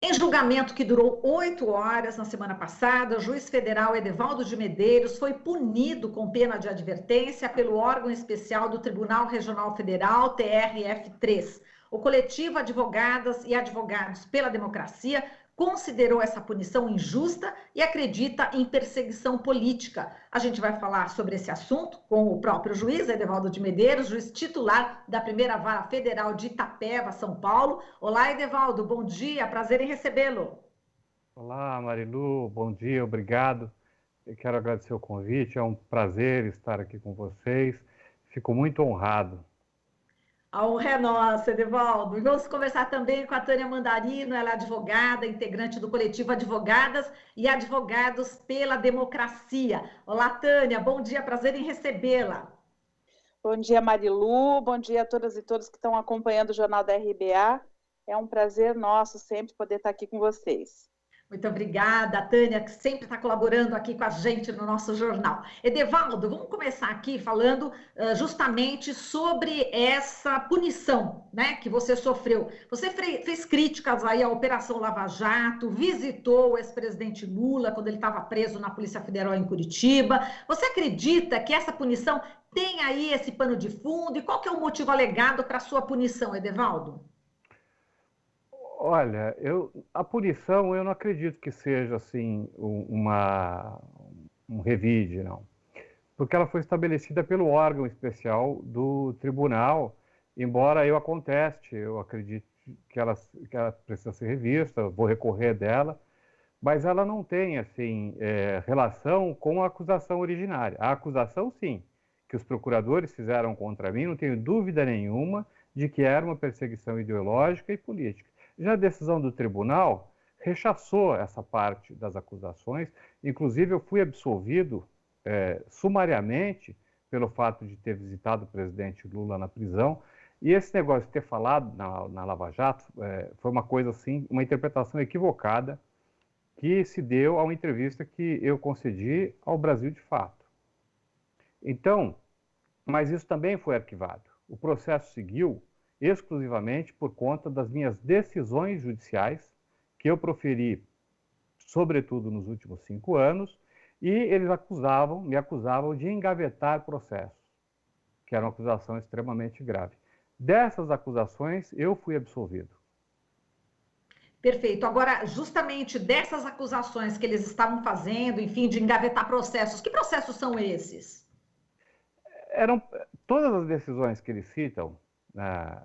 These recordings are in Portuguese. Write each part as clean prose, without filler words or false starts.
Em julgamento que durou 8 horas na semana passada, o juiz federal Edevaldo de Medeiros foi punido com pena de advertência pelo órgão especial do Tribunal Regional Federal, TRF3. O coletivo Advogadas e Advogados pela Democracia considerou essa punição injusta e acredita em perseguição política. A gente vai falar sobre esse assunto com o próprio juiz, Edevaldo de Medeiros, juiz titular da Primeira Vara Federal de Itapeva, São Paulo. Olá, Edevaldo, bom dia, prazer em recebê-lo. Olá, Marilu, bom dia, obrigado. Eu quero agradecer o convite, é um prazer estar aqui com vocês. Fico muito honrado. A honra é nossa, Edevaldo. E vamos conversar também com a Tânia Mandarino, ela é advogada, integrante do coletivo Advogadas e Advogados pela Democracia. Olá, Tânia, bom dia, prazer em recebê-la. Bom dia, Marilu, bom dia a todas e todos que estão acompanhando o Jornal da RBA. É um prazer nosso sempre poder estar aqui com vocês. Muito obrigada, Tânia, que sempre está colaborando aqui com a gente no nosso jornal. Edevaldo, vamos começar aqui falando justamente sobre essa punição, né, que você sofreu. Você fez críticas aí à Operação Lava Jato, visitou o ex-presidente Lula quando ele estava preso na Polícia Federal em Curitiba. Você acredita que essa punição tem aí esse pano de fundo? E qual que é o motivo alegado para a sua punição, Edevaldo? Olha, a punição eu não acredito que seja assim um revide, não. Porque ela foi estabelecida pelo órgão especial do tribunal, embora eu a conteste, eu acredito que ela precisa ser revista, vou recorrer dela, mas ela não tem assim relação com a acusação originária. A acusação, sim, que os procuradores fizeram contra mim, não tenho dúvida nenhuma de que era uma perseguição ideológica e política. Já a decisão do tribunal rechaçou essa parte das acusações, inclusive eu fui absolvido sumariamente pelo fato de ter visitado o presidente Lula na prisão, e esse negócio de ter falado na Lava Jato foi uma coisa assim, uma interpretação equivocada que se deu a uma entrevista que eu concedi ao Brasil de Fato. Então, mas isso também foi arquivado. O processo seguiu exclusivamente por conta das minhas decisões judiciais que eu proferi, sobretudo nos últimos 5 anos, e eles me acusavam de engavetar processos, que era uma acusação extremamente grave. Dessas acusações, eu fui absolvido. Perfeito. Agora, justamente dessas acusações que eles estavam fazendo, enfim, de engavetar processos, que processos são esses? Eram todas as decisões que eles citam na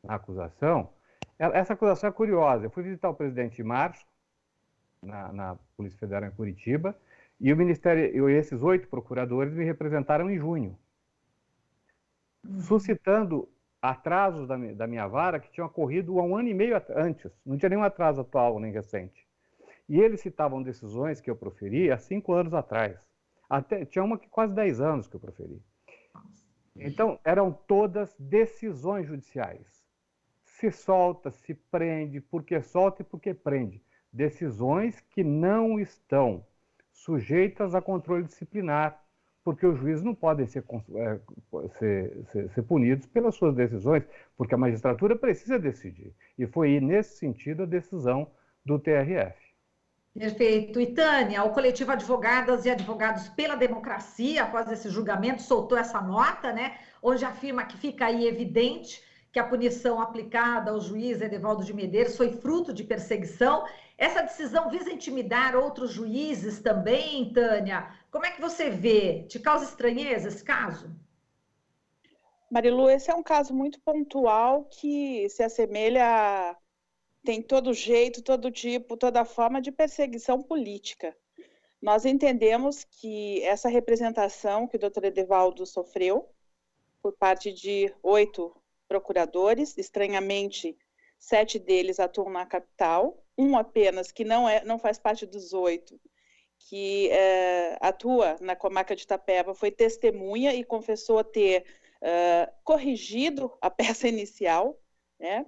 acusação. Essa acusação é curiosa. Eu fui visitar o presidente em março, na Polícia Federal em Curitiba, e o Ministério, esses 8 procuradores me representaram em junho, suscitando atrasos da minha vara que tinham ocorrido há 1 ano e meio antes. Não tinha nenhum atraso atual nem recente. E eles citavam decisões que eu proferi há 5 anos atrás. Tinha uma que quase 10 anos que eu proferi. Então, eram todas decisões judiciais. Se solta, se prende, porque solta e porque prende. Decisões que não estão sujeitas a controle disciplinar, porque os juízes não podem ser punidos pelas suas decisões, porque a magistratura precisa decidir. E foi nesse sentido a decisão do TRF. Perfeito. E Tânia, o coletivo Advogadas e Advogados pela Democracia, após esse julgamento, soltou essa nota, né, onde afirma que fica aí evidente que a punição aplicada ao juiz Edevaldo de Medeiros foi fruto de perseguição. Essa decisão visa intimidar outros juízes também, Tânia? Como é que você vê? Te causa estranheza esse caso? Marilu, esse é um caso muito pontual que se assemelha tem todo jeito, todo tipo, toda forma de perseguição política. Nós entendemos que essa representação que o doutor Edevaldo sofreu, por parte de 8 procuradores, estranhamente, 7 deles atuam na capital, um apenas, que não faz parte dos 8, que atua na comarca de Itapeva, foi testemunha e confessou ter corrigido a peça inicial, né?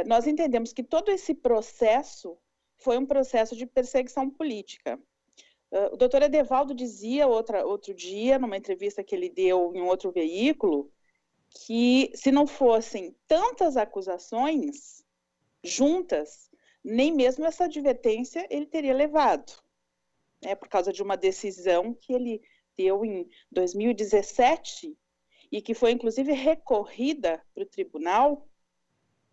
Nós entendemos que todo esse processo foi um processo de perseguição política. O doutor Edevaldo dizia outro dia, numa entrevista que ele deu em outro veículo, que se não fossem tantas acusações juntas, nem mesmo essa advertência ele teria levado, né, por causa de uma decisão que ele deu em 2017 e que foi, inclusive, recorrida para o tribunal,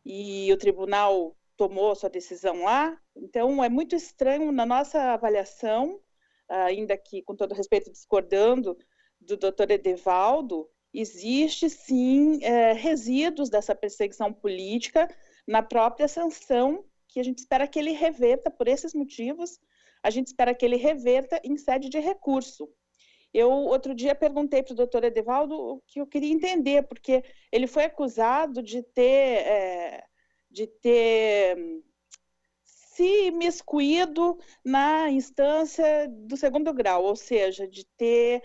e o tribunal tomou a sua decisão lá. Então, é muito estranho na nossa avaliação, ainda que, com todo respeito, discordando do doutor Edevaldo, existe, sim, resíduos dessa perseguição política na própria sanção, que a gente espera que ele reverta por esses motivos, a gente espera que ele reverta em sede de recurso. Eu, outro dia, perguntei para o doutor Edevaldo o que eu queria entender, porque ele foi acusado de ter se imiscuído na instância do segundo grau, ou seja, de ter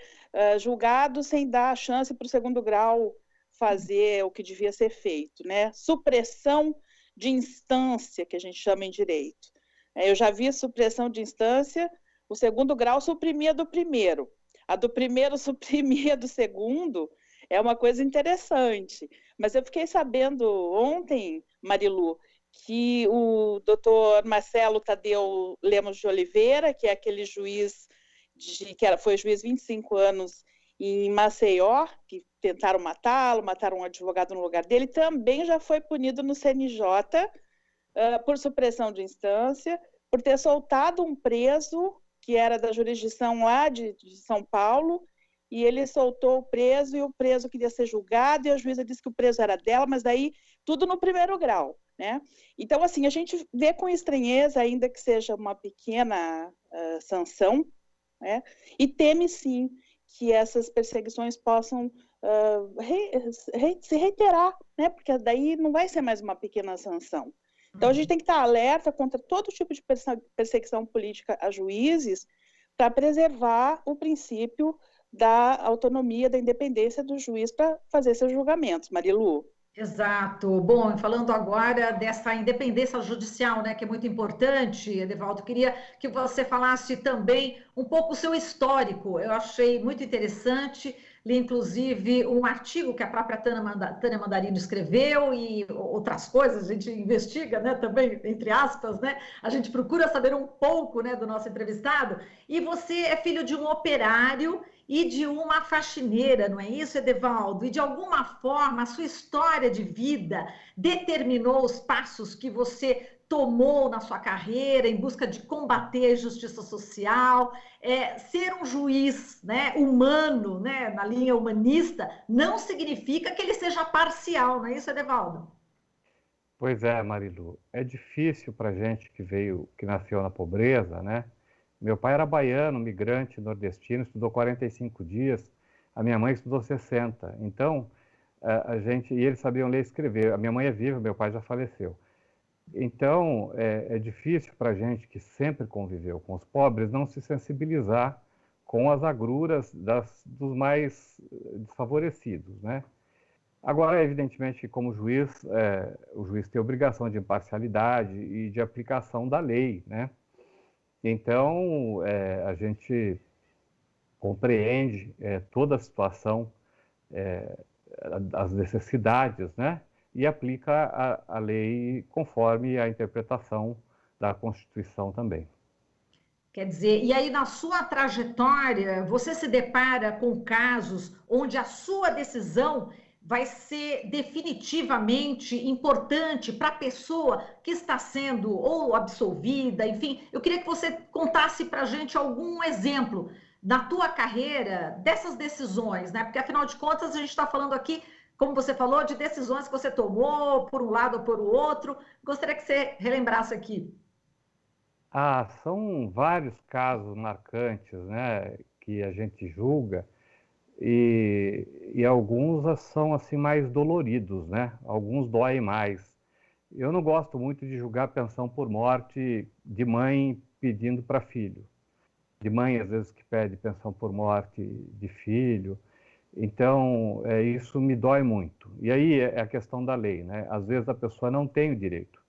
julgado sem dar a chance para o segundo grau fazer o que devia ser feito, né? Supressão de instância, que a gente chama em direito. Eu já vi supressão de instância, o segundo grau suprimia do primeiro. A do primeiro suprimir a do segundo é uma coisa interessante. Mas eu fiquei sabendo ontem, Marilu, que o doutor Marcelo Tadeu Lemos de Oliveira, que é aquele juiz, foi juiz 25 anos em Maceió, que tentaram matá-lo, mataram um advogado no lugar dele, também já foi punido no CNJ por supressão de instância, por ter soltado um preso que era da jurisdição lá de São Paulo, e ele soltou o preso, e o preso queria ser julgado, e a juíza disse que o preso era dela, mas daí tudo no primeiro grau, né? Então, assim, a gente vê com estranheza, ainda que seja uma pequena sanção, né? E teme, sim, que essas perseguições possam se reiterar, né? Porque daí não vai ser mais uma pequena sanção. Então, a gente tem que estar alerta contra todo tipo de perseguição política a juízes para preservar o princípio da autonomia, da independência do juiz para fazer seus julgamentos. Marilu? Exato. Bom, falando agora dessa independência judicial, né, que é muito importante, Edevaldo, queria que você falasse também um pouco o seu histórico. Eu achei muito interessante, li inclusive um artigo que a própria Tânia Mandarino escreveu e outras coisas, a gente investiga, né, também, entre aspas, né, a gente procura saber um pouco, né, do nosso entrevistado, e você é filho de um operário e de uma faxineira, não é isso, Edevaldo? E de alguma forma a sua história de vida determinou os passos que você tomou na sua carreira em busca de combater a injustiça social. Ser um juiz, né, humano, né, na linha humanista, não significa que ele seja parcial, não é isso, Edevaldo? Pois é, Marilu. É difícil para gente que nasceu na pobreza, né? Meu pai era baiano, migrante, nordestino, estudou 45 dias. A minha mãe estudou 60. Então, e eles sabiam ler e escrever. A minha mãe é viva, meu pai já faleceu. Então, é difícil para a gente que sempre conviveu com os pobres não se sensibilizar com as agruras dos mais desfavorecidos, né? Agora, evidentemente, como juiz, o juiz tem obrigação de imparcialidade e de aplicação da lei, né? Então, a gente compreende toda a situação, as necessidades, né? E aplica a lei conforme a interpretação da Constituição também. Quer dizer, e aí na sua trajetória, você se depara com casos onde a sua decisão vai ser definitivamente importante para a pessoa que está sendo ou absolvida, enfim. Eu queria que você contasse para a gente algum exemplo na tua carreira dessas decisões, né? Porque afinal de contas a gente está falando aqui, como você falou, de decisões que você tomou por um lado ou por outro. Gostaria que você relembrasse aqui. São vários casos marcantes, né, que a gente julga e alguns são assim mais doloridos, né? Alguns doem mais. Eu não gosto muito de julgar pensão por morte de mãe pedindo para filho, de mãe às vezes que pede pensão por morte de filho. Então, isso me dói muito. E aí é a questão da lei, né? Às vezes a pessoa não tem o direito,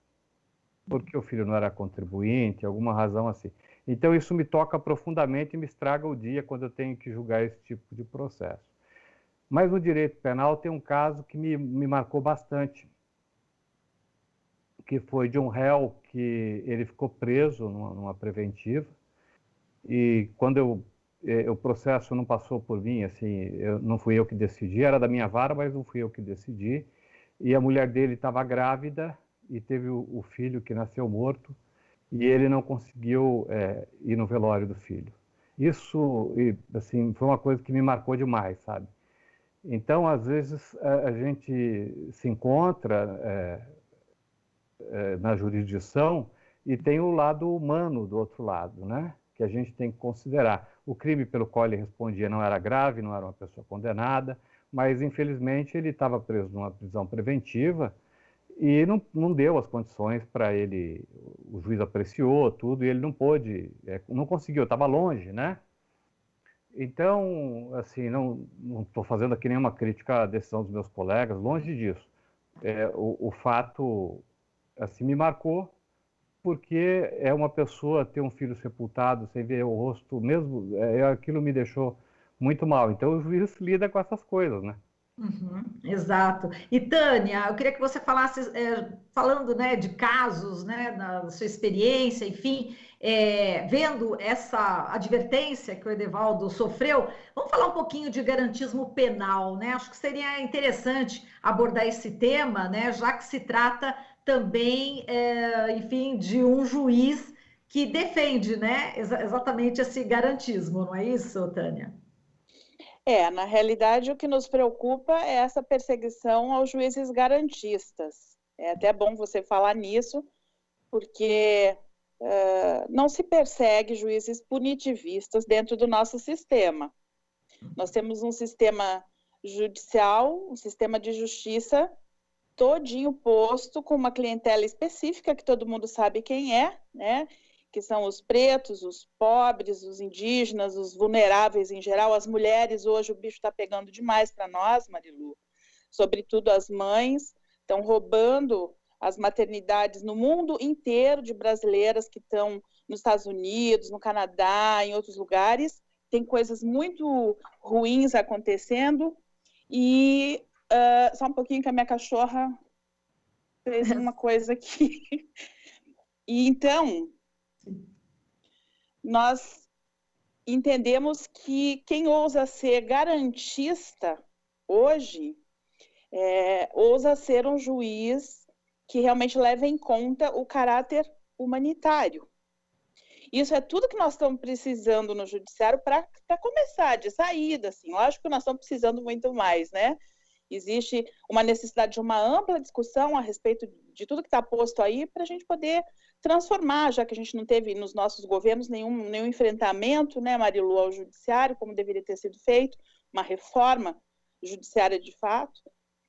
porque o filho não era contribuinte, alguma razão assim. Então, isso me toca profundamente e me estraga o dia quando eu tenho que julgar esse tipo de processo. Mas no direito penal tem um caso que me marcou bastante, que foi de um réu que ele ficou preso numa preventiva, e quando o processo não passou por mim, assim, não fui eu que decidi, era da minha vara, mas não fui eu que decidi, e a mulher dele estava grávida e teve o filho que nasceu morto, e ele não conseguiu ir no velório do filho. Isso, assim, foi uma coisa que me marcou demais, sabe? Então, às vezes, a gente se encontra na jurisdição e tem o lado humano do outro lado, né? Que a gente tem que considerar. O crime pelo qual ele respondia não era grave, não era uma pessoa condenada, mas, infelizmente, ele estava preso numa prisão preventiva e não deu as condições para ele. O juiz apreciou tudo e ele não pôde, não conseguiu, estava longe, né? Então, assim, não estou fazendo aqui nenhuma crítica à decisão dos meus colegas, longe disso. O fato, assim, me marcou, porque é uma pessoa ter um filho sepultado sem ver o rosto, mesmo, aquilo me deixou muito mal. Então, o juiz lida com essas coisas, né? Uhum, exato. E Tânia, eu queria que você falasse, falando, né, de casos, né, na sua experiência, enfim, vendo essa advertência que o Edevaldo sofreu, vamos falar um pouquinho de garantismo penal, né? Acho que seria interessante abordar esse tema, né, já que se trata também, enfim, de um juiz que defende, né, exatamente esse garantismo, não é isso, Tânia? Na realidade, o que nos preocupa é essa perseguição aos juízes garantistas. É até bom você falar nisso, porque não se persegue juízes punitivistas dentro do nosso sistema. Nós temos um sistema judicial, um sistema de justiça todinho posto com uma clientela específica que todo mundo sabe quem é, né? Que são os pretos, os pobres, os indígenas, os vulneráveis em geral, as mulheres. Hoje o bicho está pegando demais para nós, Marilu, sobretudo as mães, estão roubando as maternidades no mundo inteiro de brasileiras que estão nos Estados Unidos, no Canadá, em outros lugares. Tem coisas muito ruins acontecendo e só um pouquinho que a minha cachorra fez uma coisa aqui. E então, nós entendemos que quem ousa ser garantista hoje ousa ser um juiz que realmente leva em conta o caráter humanitário. Isso é tudo que nós estamos precisando no judiciário para começar, de saída, assim. Lógico que nós estamos precisando muito mais, né? Existe uma necessidade de uma ampla discussão a respeito de tudo que está posto aí para a gente poder transformar, já que a gente não teve nos nossos governos nenhum enfrentamento, né, Marilu, ao judiciário, como deveria ter sido feito, uma reforma judiciária de fato.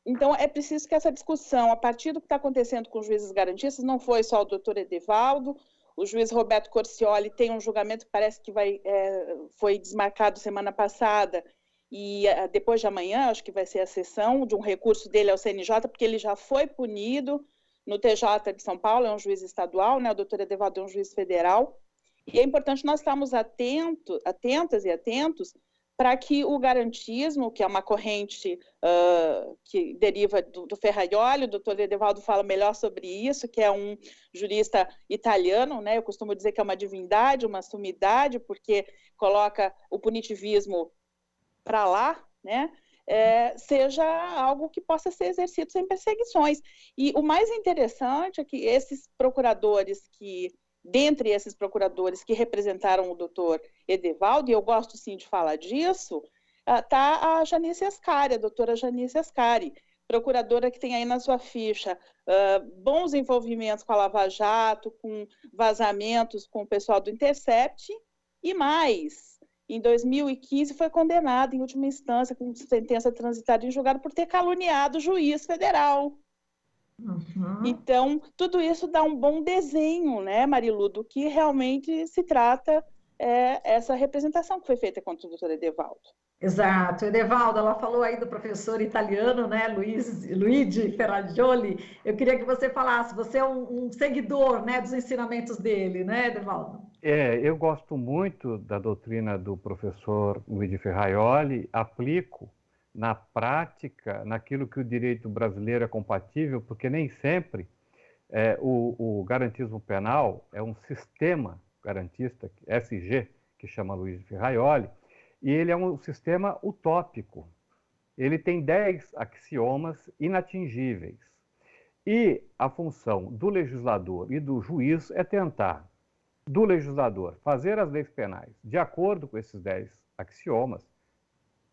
Então, é preciso que essa discussão, a partir do que está acontecendo com os juízes garantistas, não foi só o doutor Edevaldo, o juiz Roberto Corcioli tem um julgamento que parece que foi desmarcado semana passada, e depois de amanhã, acho que vai ser a sessão de um recurso dele ao CNJ, porque ele já foi punido no TJ de São Paulo, é um juiz estadual, né? O doutor Edevaldo é um juiz federal, e é importante nós estarmos atentas e atentos para que o garantismo, que é uma corrente que deriva do Ferraioli, o doutor Edevaldo fala melhor sobre isso, que é um jurista italiano, né? Eu costumo dizer que é uma divindade, uma sumidade, porque coloca o punitivismo para lá, né? Seja algo que possa ser exercido sem perseguições. E o mais interessante é que dentre esses procuradores que representaram o doutor Edevaldo, e eu gosto sim de falar disso, está a Janice Ascari, a doutora Janice Ascari, procuradora que tem aí na sua ficha bons envolvimentos com a Lava Jato, com vazamentos com o pessoal do Intercept, e mais, em 2015 foi condenada em última instância com sentença transitada em julgado por ter caluniado o juiz federal. Uhum. Então, tudo isso dá um bom desenho, né, Marilu, do que realmente se trata essa representação que foi feita contra o doutor Edevaldo. Exato. Edevaldo, ela falou aí do professor italiano, né, Luigi Ferrajoli. Eu queria que você falasse, você é um seguidor, né, dos ensinamentos dele, né, Edevaldo? Eu gosto muito da doutrina do professor Luigi Ferraioli, aplico na prática, naquilo que o direito brasileiro é compatível, porque nem sempre O garantismo penal é um sistema garantista, SG, que chama Luiz Ferraioli, e ele é um sistema utópico. Ele tem 10 axiomas inatingíveis. E a função do legislador e do juiz é tentar, do legislador, fazer as leis penais de acordo com esses 10 axiomas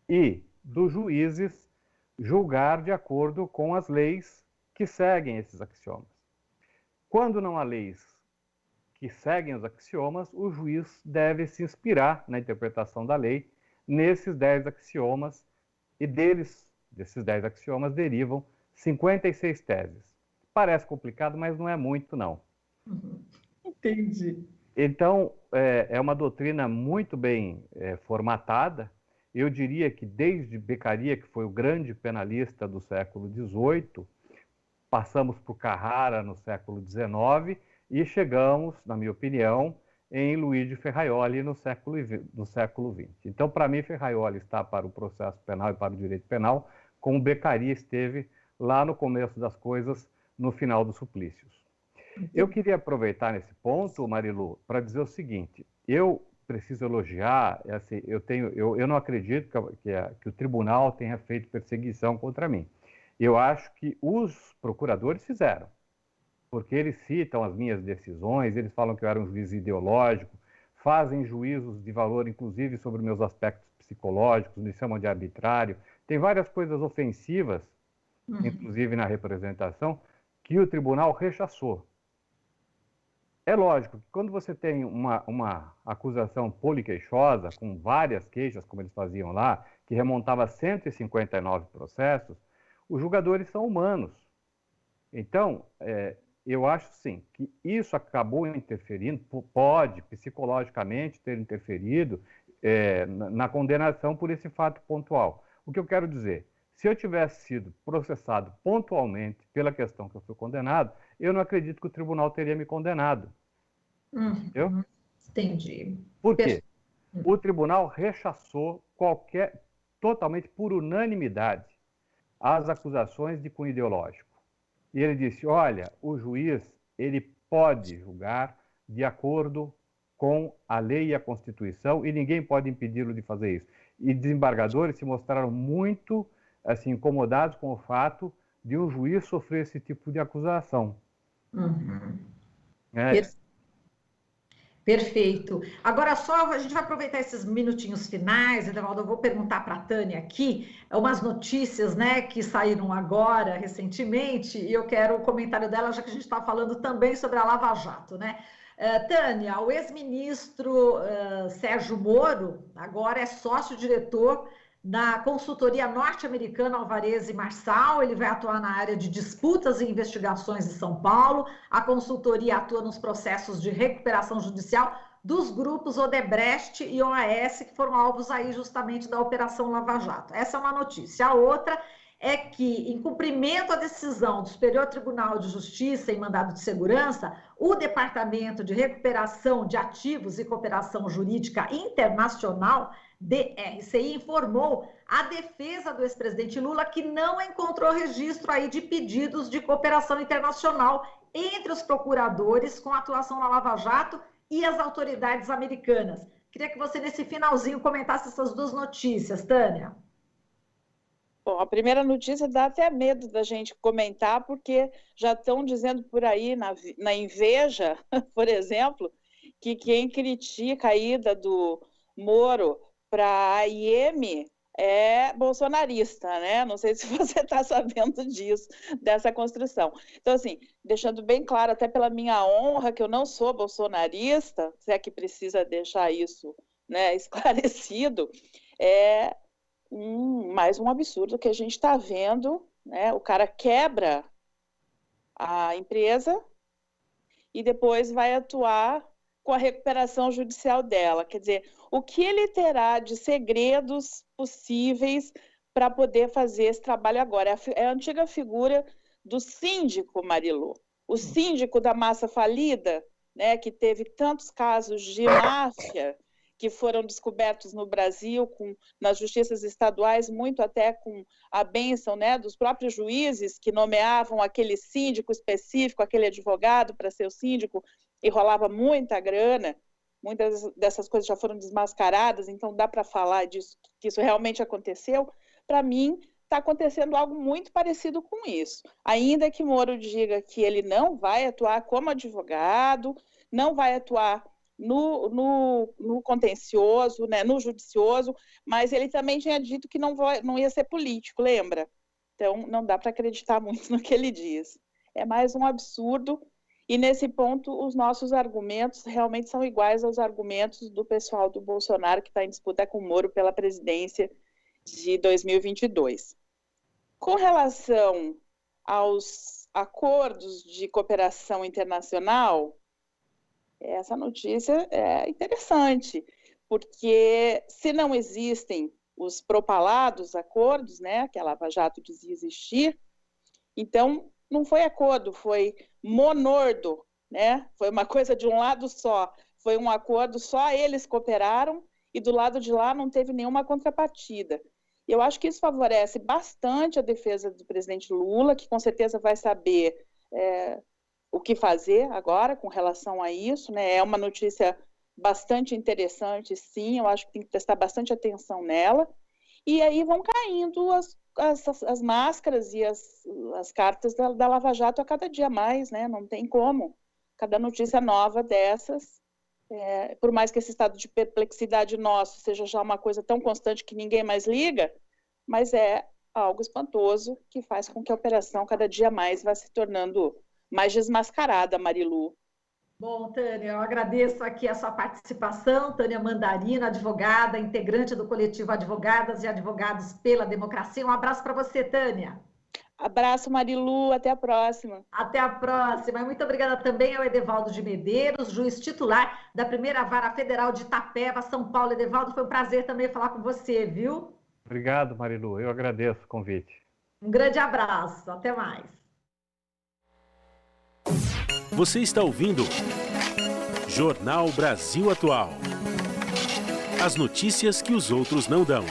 e dos juízes julgar de acordo com as leis que seguem esses axiomas. Quando não há leis que seguem os axiomas, o juiz deve se inspirar na interpretação da lei nesses 10 axiomas, e desses 10 axiomas, derivam 56 teses. Parece complicado, mas não é muito, não. Entendi. Então, é uma doutrina muito bem formatada. Eu diria que desde Beccaria, que foi o grande penalista do século XVIII, passamos por Carrara no século XIX e chegamos, na minha opinião, em Luigi Ferraioli no século XX. Então, para mim, Ferraioli está para o processo penal e para o direito penal, como Beccaria esteve lá no começo das coisas, no final dos suplícios. Eu queria aproveitar nesse ponto, Marilu, para dizer o seguinte: eu preciso elogiar, assim, eu não acredito que o tribunal tenha feito perseguição contra mim. Eu acho que os procuradores fizeram, porque eles citam as minhas decisões, eles falam que eu era um juiz ideológico, fazem juízos de valor, inclusive, sobre meus aspectos psicológicos, me chamam de arbitrário. Tem várias coisas ofensivas, inclusive na representação, que o tribunal rechaçou. É lógico que quando você tem uma acusação poliqueixosa, com várias queixas, como eles faziam lá, que remontava a 159 processos, os julgadores são humanos. Então, eu acho, sim, que isso acabou interferindo, pode psicologicamente ter interferido na condenação por esse fato pontual. O que eu quero dizer, se eu tivesse sido processado pontualmente pela questão que eu fui condenado, eu não acredito que o tribunal teria me condenado. Entendeu? Entendi. Por quê? O tribunal rechaçou totalmente por unanimidade, as acusações de cunho ideológico. E ele disse, olha, o juiz, ele pode julgar de acordo com a lei e a Constituição e ninguém pode impedi-lo de fazer isso. E desembargadores se mostraram muito assim, incomodados com o fato de um juiz sofrer esse tipo de acusação. Perfeito. Agora só, a gente vai aproveitar esses minutinhos finais, Edevaldo, eu vou perguntar para a Tânia aqui, umas notícias, né, que saíram agora, recentemente, e eu quero o comentário dela, já que a gente está falando também sobre a Lava Jato, né? Tânia, o ex-ministro Sérgio Moro agora é sócio-diretor da consultoria norte-americana Alvarez e Marçal. Ele vai atuar na área de disputas e investigações em São Paulo. A consultoria atua nos processos de recuperação judicial dos grupos Odebrecht e OAS, que foram alvos aí justamente da Operação Lava Jato. Essa é uma notícia. A outra é que, em cumprimento à decisão do Superior Tribunal de Justiça em mandado de segurança, o Departamento de Recuperação de Ativos e Cooperação Jurídica Internacional, DRCI, informou a defesa do ex-presidente Lula que não encontrou registro aí de pedidos de cooperação internacional entre os procuradores com atuação na Lava Jato e as autoridades americanas. Queria que você, nesse finalzinho, comentasse essas duas notícias, Tânia. Bom, a primeira notícia dá até medo da gente comentar, porque já estão dizendo por aí, na Inveja, por exemplo, que quem critica a ida do Moro para a AIM é bolsonarista, né? Não sei se você está sabendo disso, dessa construção. Então, assim, deixando bem claro, até pela minha honra, que eu não sou bolsonarista, se é que precisa deixar isso, né, esclarecido, mais um absurdo que a gente está vendo, né? O cara quebra a empresa e depois vai atuar com a recuperação judicial dela. Quer dizer, o que ele terá de segredos possíveis para poder fazer esse trabalho agora? É a antiga figura do síndico, Marilu. O síndico da massa falida, né, que teve tantos casos de máfia, que foram descobertos no Brasil, nas justiças estaduais, muito até com a bênção, né, dos próprios juízes que nomeavam aquele síndico específico, aquele advogado para ser o síndico, e rolava muita grana. Muitas dessas coisas já foram desmascaradas, então dá para falar disso, que isso realmente aconteceu. Para mim, está acontecendo algo muito parecido com isso. Ainda que Moro diga que ele não vai atuar como advogado, não vai atuar no contencioso, né, no judicioso, mas ele também tinha dito que não ia ser político, lembra? Então, não dá para acreditar muito no que ele diz. É mais um absurdo, e nesse ponto, os nossos argumentos realmente são iguais aos argumentos do pessoal do Bolsonaro, que está em disputa com o Moro pela presidência de 2022. Com relação aos acordos de cooperação internacional, essa notícia é interessante, porque se não existem os propalados acordos, né, que a Lava Jato dizia existir, então não foi acordo, foi monordo, né? Foi uma coisa de um lado só, foi um acordo, só eles cooperaram e do lado de lá não teve nenhuma contrapartida. Eu acho que isso favorece bastante a defesa do presidente Lula, que com certeza vai saber o que fazer agora com relação a isso, né? É uma notícia bastante interessante, sim, eu acho que tem que prestar bastante atenção nela, e aí vão caindo as máscaras e as cartas da Lava Jato a cada dia mais, né? Não tem como. Cada notícia nova dessas, por mais que esse estado de perplexidade nosso seja já uma coisa tão constante que ninguém mais liga, mas é algo espantoso que faz com que a operação cada dia mais vá se tornando mais desmascarada, Marilu. Bom, Tânia, eu agradeço aqui a sua participação. Tânia Mandarina, advogada, integrante do coletivo Advogadas e Advogados pela Democracia. Um abraço para você, Tânia. Abraço, Marilu. Até a próxima. Até a próxima. Muito obrigada também ao Edevaldo de Medeiros, juiz titular da Primeira Vara Federal de Itapeva, São Paulo. Edevaldo, foi um prazer também falar com você, viu? Obrigado, Marilu. Eu agradeço o convite. Um grande abraço. Até mais. Você está ouvindo Jornal Brasil Atual. As notícias que os outros não dão.